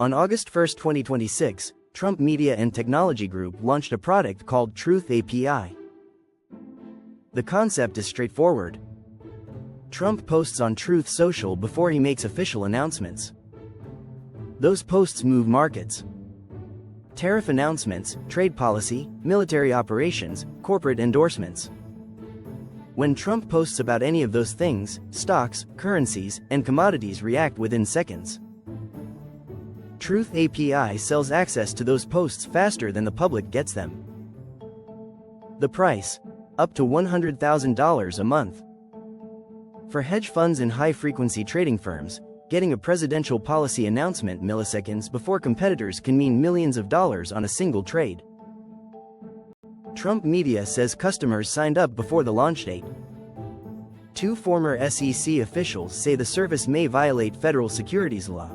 On August 1, 2026, Trump Media and Technology Group launched a product called Truth API. The concept is straightforward. Trump posts on Truth Social before he makes official announcements. Those posts move markets. Tariff announcements, trade policy, military operations, corporate endorsements. When Trump posts about any of those things, stocks, currencies, and commodities react within seconds. Truth API sells access to those posts faster than the public gets them. The price: up to $100,000 a month. For hedge funds and high-frequency trading firms, getting a presidential policy announcement milliseconds before competitors can mean millions of dollars on a single trade. Trump Media says customers signed up before the launch date. Two former SEC officials say the service may violate federal securities law.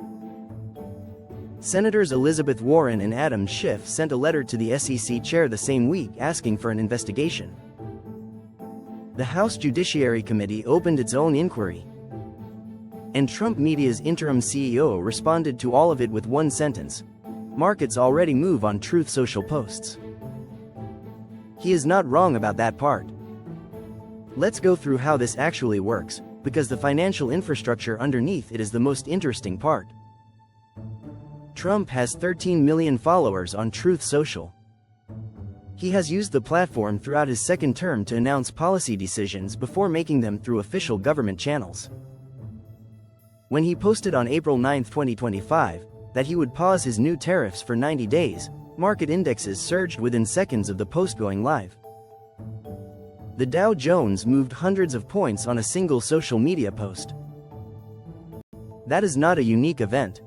Senators Elizabeth Warren and Adam Schiff sent a letter to the SEC chair the same week asking for an investigation. The House Judiciary Committee opened its own inquiry. And Trump Media's interim CEO responded to all of it with one sentence: markets already move on Truth Social posts. He is not wrong about that part. Let's go through how this actually works, because the financial infrastructure underneath it is the most interesting part. Trump has 13 million followers on Truth Social. He has used the platform throughout his second term to announce policy decisions before making them through official government channels. When he posted on April 9, 2025, that he would pause his new tariffs for 90 days, market indexes surged within seconds of the post going live. The Dow Jones moved hundreds of points on a single social media post. That is not a unique event.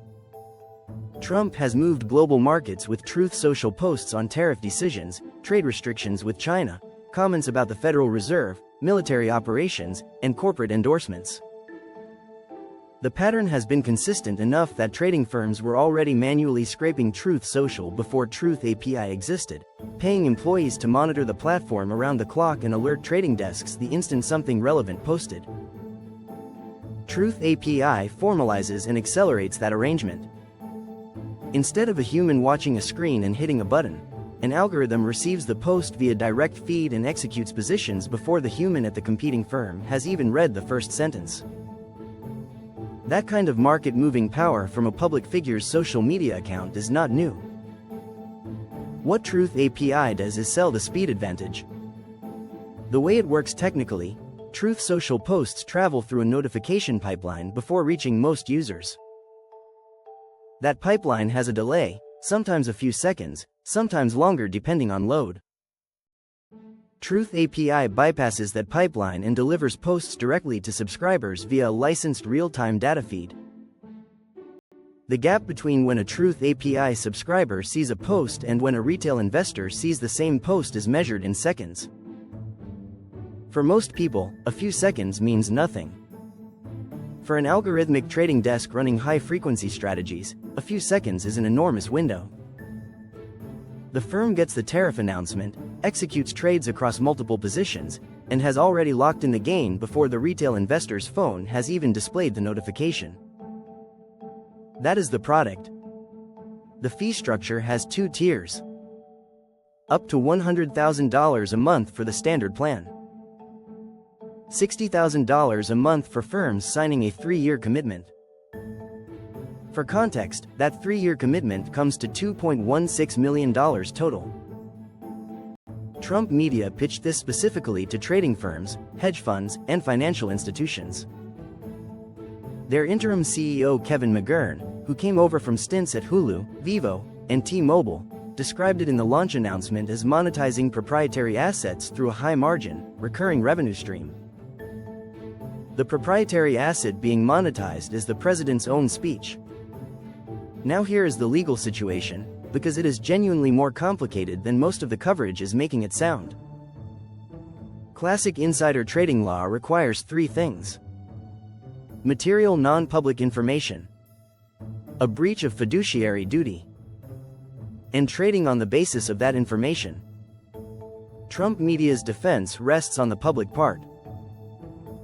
Trump has moved global markets with Truth Social posts on tariff decisions, trade restrictions with China, comments about the Federal Reserve, military operations, and corporate endorsements. The pattern has been consistent enough that trading firms were already manually scraping Truth Social before Truth API existed, paying employees to monitor the platform around the clock and alert trading desks the instant something relevant posted. Truth API formalizes and accelerates that arrangement. Instead of a human watching a screen and hitting a button, an algorithm receives the post via direct feed and executes positions before the human at the competing firm has even read the first sentence. That kind of market-moving power from a public figure's social media account is not new. What Truth API does is sell the speed advantage. The way it works technically, Truth Social posts travel through a notification pipeline before reaching most users. That pipeline has a delay, sometimes a few seconds, sometimes longer depending on load. Truth API bypasses that pipeline and delivers posts directly to subscribers via a licensed real-time data feed. The gap between when a Truth API subscriber sees a post and when a retail investor sees the same post is measured in seconds. For most people, a few seconds means nothing. For an algorithmic trading desk running high-frequency strategies, a few seconds is an enormous window. The firm gets the tariff announcement, executes trades across multiple positions, and has already locked in the gain before the retail investor's phone has even displayed the notification. That is the product. The fee structure has two tiers. Up to $100,000 a month for the standard plan. $60,000 a month for firms signing a 3-year commitment. For context, that 3-year commitment comes to $2.16 million total. Trump Media pitched this specifically to trading firms, hedge funds, and financial institutions. Their interim CEO Kevin McGurn, who came over from stints at Hulu, Vivo, and T-Mobile, described it in the launch announcement as monetizing proprietary assets through a high-margin, recurring revenue stream. The proprietary asset being monetized is the president's own speech. Now here is the legal situation, because it is genuinely more complicated than most of the coverage is making it sound. Classic insider trading law requires 3 things: material non-public information, a breach of fiduciary duty, and trading on the basis of that information. Trump Media's defense rests on the public part.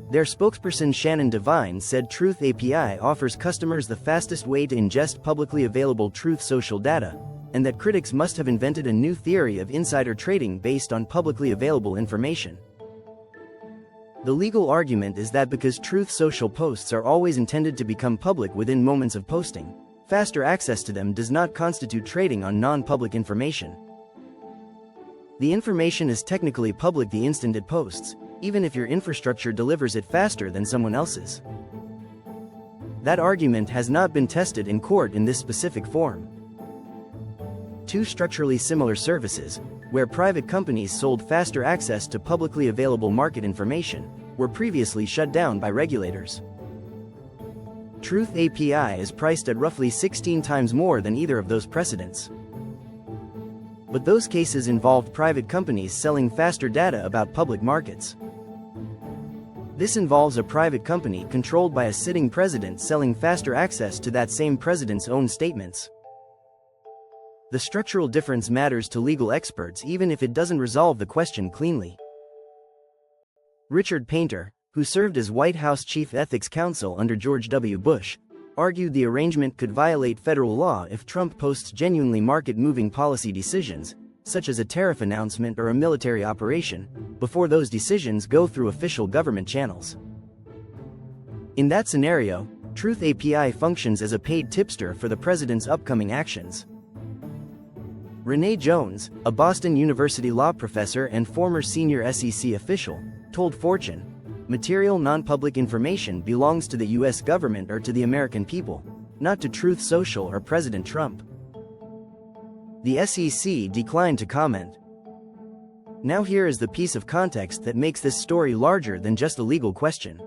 Their spokesperson Shannon Devine said Truth API offers customers the fastest way to ingest publicly available Truth Social data, and that critics must have invented a new theory of insider trading based on publicly available information. The legal argument is that because Truth Social posts are always intended to become public within moments of posting, faster access to them does not constitute trading on non-public information. The information is technically public the instant it posts, even if your infrastructure delivers it faster than someone else's. That argument has not been tested in court in this specific form. Two structurally similar services, where private companies sold faster access to publicly available market information, were previously shut down by regulators. Truth API is priced at roughly 16 times more than either of those precedents. But those cases involved private companies selling faster data about public markets. This involves a private company controlled by a sitting president selling faster access to that same president's own statements. The structural difference matters to legal experts even if it doesn't resolve the question cleanly. Richard Painter, who served as White House Chief Ethics Counsel under George W. Bush, argued the arrangement could violate federal law if Trump posts genuinely market-moving policy decisions, such as a tariff announcement or a military operation, before those decisions go through official government channels. In that scenario, Truth API functions as a paid tipster for the president's upcoming actions. Renee Jones, a Boston University law professor and former senior SEC official, told Fortune, "Material non-public information belongs to the US government or to the American people, not to Truth Social or President Trump." The SEC declined to comment. Now here is the piece of context that makes this story larger than just a legal question.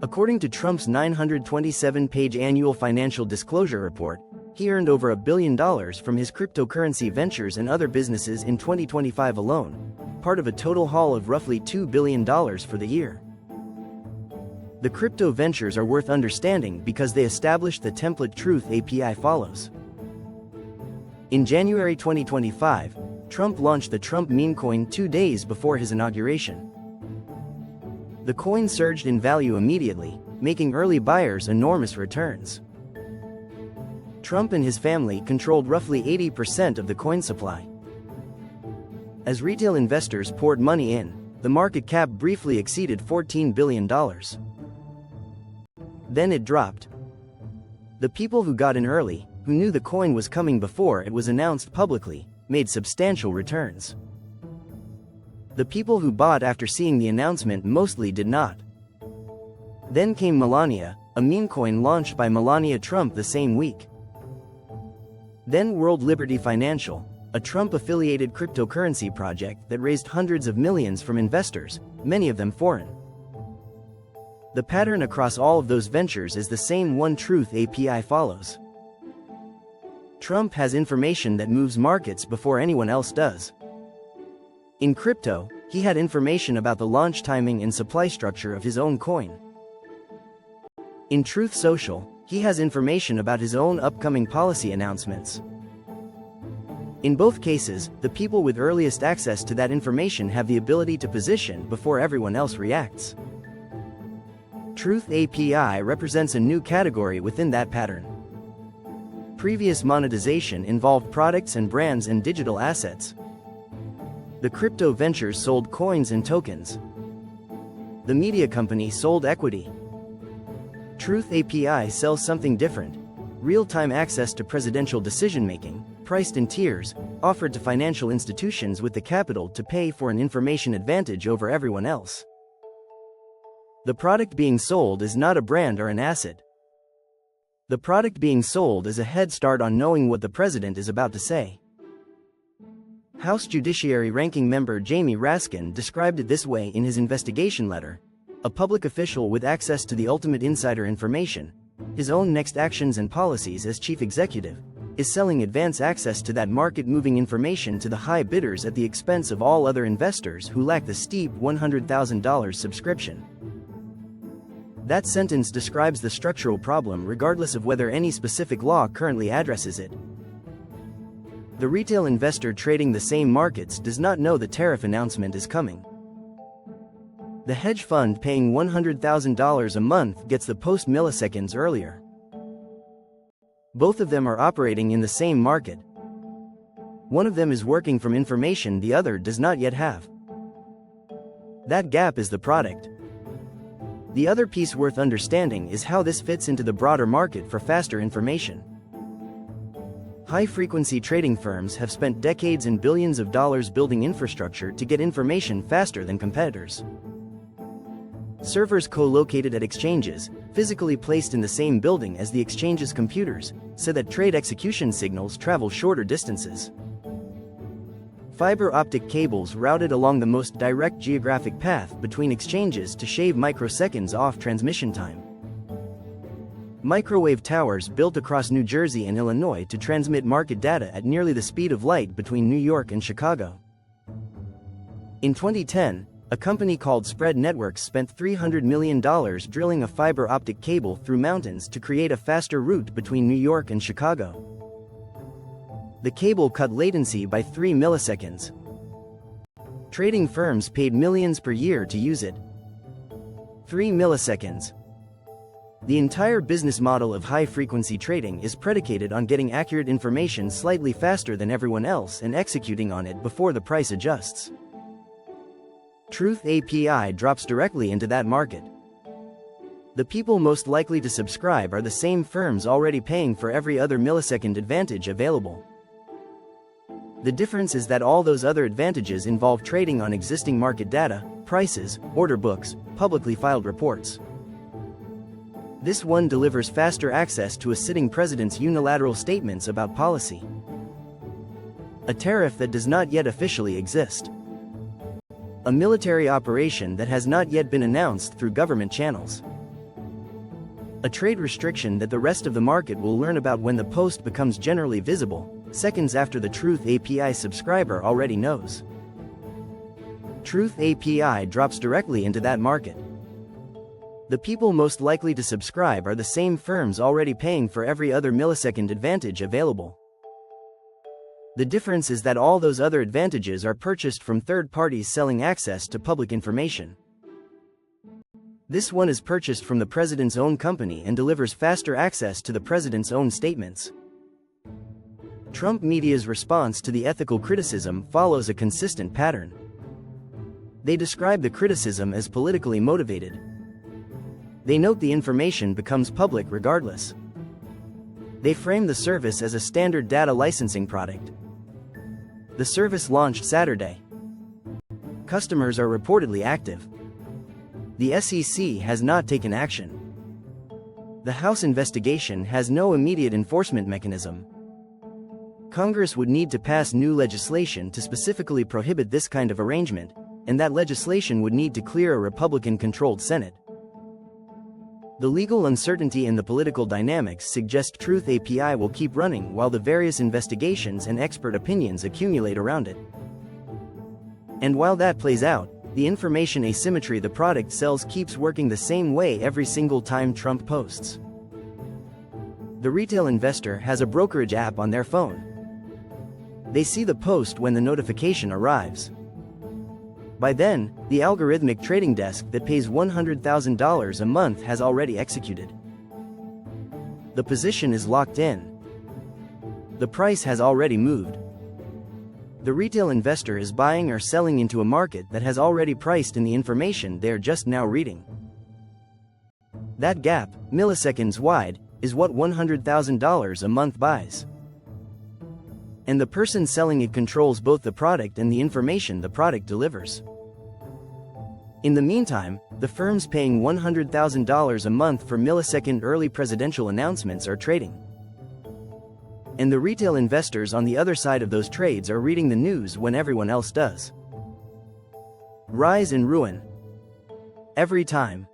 According to Trump's 927-page annual financial disclosure report, he earned over $1 billion from his cryptocurrency ventures and other businesses in 2025 alone, part of a total haul of roughly $2 billion for the year. The crypto ventures are worth understanding because they established the template Truth API follows. In January 2025, Trump launched the Trump meme coin 2 days before his inauguration. The coin surged in value immediately, making early buyers enormous returns. Trump and his family controlled roughly 80% of the coin supply. As retail investors poured money in, the market cap briefly exceeded $14 billion. Then it dropped. The people who got in early, who knew the coin was coming before it was announced publicly, made substantial returns. The people who bought after seeing the announcement mostly did not. Then came Melania, a meme coin launched by Melania Trump the same week. Then World Liberty Financial, a Trump-affiliated cryptocurrency project that raised hundreds of millions from investors, many of them foreign. The pattern across all of those ventures is the same one Truth API follows. Trump has information that moves markets before anyone else does. In crypto, he had information about the launch timing and supply structure of his own coin. In Truth Social, he has information about his own upcoming policy announcements. In both cases, the people with earliest access to that information have the ability to position before everyone else reacts. Truth API represents a new category within that pattern. Previous monetization involved products and brands and digital assets. The crypto ventures sold coins and tokens. The media company sold equity. Truth API sells something different: real-time access to presidential decision-making, priced in tiers, offered to financial institutions with the capital to pay for an information advantage over everyone else. The product being sold is not a brand or an asset. The product being sold is a head start on knowing what the president is about to say. House Judiciary Ranking Member Jamie Raskin described it this way in his investigation letter: a public official with access to the ultimate insider information, his own next actions and policies as chief executive, is selling advance access to that market-moving information to the high bidders at the expense of all other investors who lack the steep $100,000 subscription. That sentence describes the structural problem regardless of whether any specific law currently addresses it. The retail investor trading the same markets does not know the tariff announcement is coming. The hedge fund paying $100,000 a month gets the post milliseconds earlier. Both of them are operating in the same market. One of them is working from information the other does not yet have. That gap is the product. The other piece worth understanding is how this fits into the broader market for faster information. High-frequency trading firms have spent decades and billions of dollars building infrastructure to get information faster than competitors. Servers co-located at exchanges, physically placed in the same building as the exchange's computers, so that trade execution signals travel shorter distances. Fiber optic cables routed along the most direct geographic path between exchanges to shave microseconds off transmission time. Microwave towers built across New Jersey and Illinois to transmit market data at nearly the speed of light between New York and Chicago. In 2010, a company called Spread Networks spent $300 million drilling a fiber optic cable through mountains to create a faster route between New York and Chicago. The cable cut latency by 3 milliseconds. Trading firms paid millions per year to use it. 3 milliseconds. The entire business model of high-frequency trading is predicated on getting accurate information slightly faster than everyone else and executing on it before the price adjusts. Truth API drops directly into that market. The people most likely to subscribe are the same firms already paying for every other millisecond advantage available. The difference is that all those other advantages involve trading on existing market data, prices, order books, publicly filed reports. This one delivers faster access to a sitting president's unilateral statements about policy. A tariff that does not yet officially exist. A military operation that has not yet been announced through government channels. A trade restriction that the rest of the market will learn about when the post becomes generally visible, seconds after the Truth API subscriber already knows. Truth API drops directly into that market. The people most likely to subscribe are the same firms already paying for every other millisecond advantage available. The difference is that all those other advantages are purchased from third parties selling access to public information. This one is purchased from the president's own company and delivers faster access to the president's own statements. Trump media's response to the ethical criticism follows a consistent pattern. They describe the criticism as politically motivated. They note the information becomes public regardless. They frame the service as a standard data licensing product. The service launched Saturday. Customers are reportedly active. The SEC has not taken action. The House investigation has no immediate enforcement mechanism. Congress would need to pass new legislation to specifically prohibit this kind of arrangement, and that legislation would need to clear a Republican-controlled Senate. The legal uncertainty and the political dynamics suggest Truth API will keep running while the various investigations and expert opinions accumulate around it. And while that plays out, the information asymmetry the product sells keeps working the same way every single time Trump posts. The retail investor has a brokerage app on their phone. They see the post when the notification arrives. By then, the algorithmic trading desk that pays $100,000 a month has already executed. The position is locked in. The price has already moved. The retail investor is buying or selling into a market that has already priced in the information they are just now reading. That gap, milliseconds wide, is what $100,000 a month buys. And the person selling it controls both the product and the information the product delivers. In the meantime, the firms paying $100,000 a month for millisecond early presidential announcements are trading. And the retail investors on the other side of those trades are reading the news when everyone else does. Rise and ruin. Every time.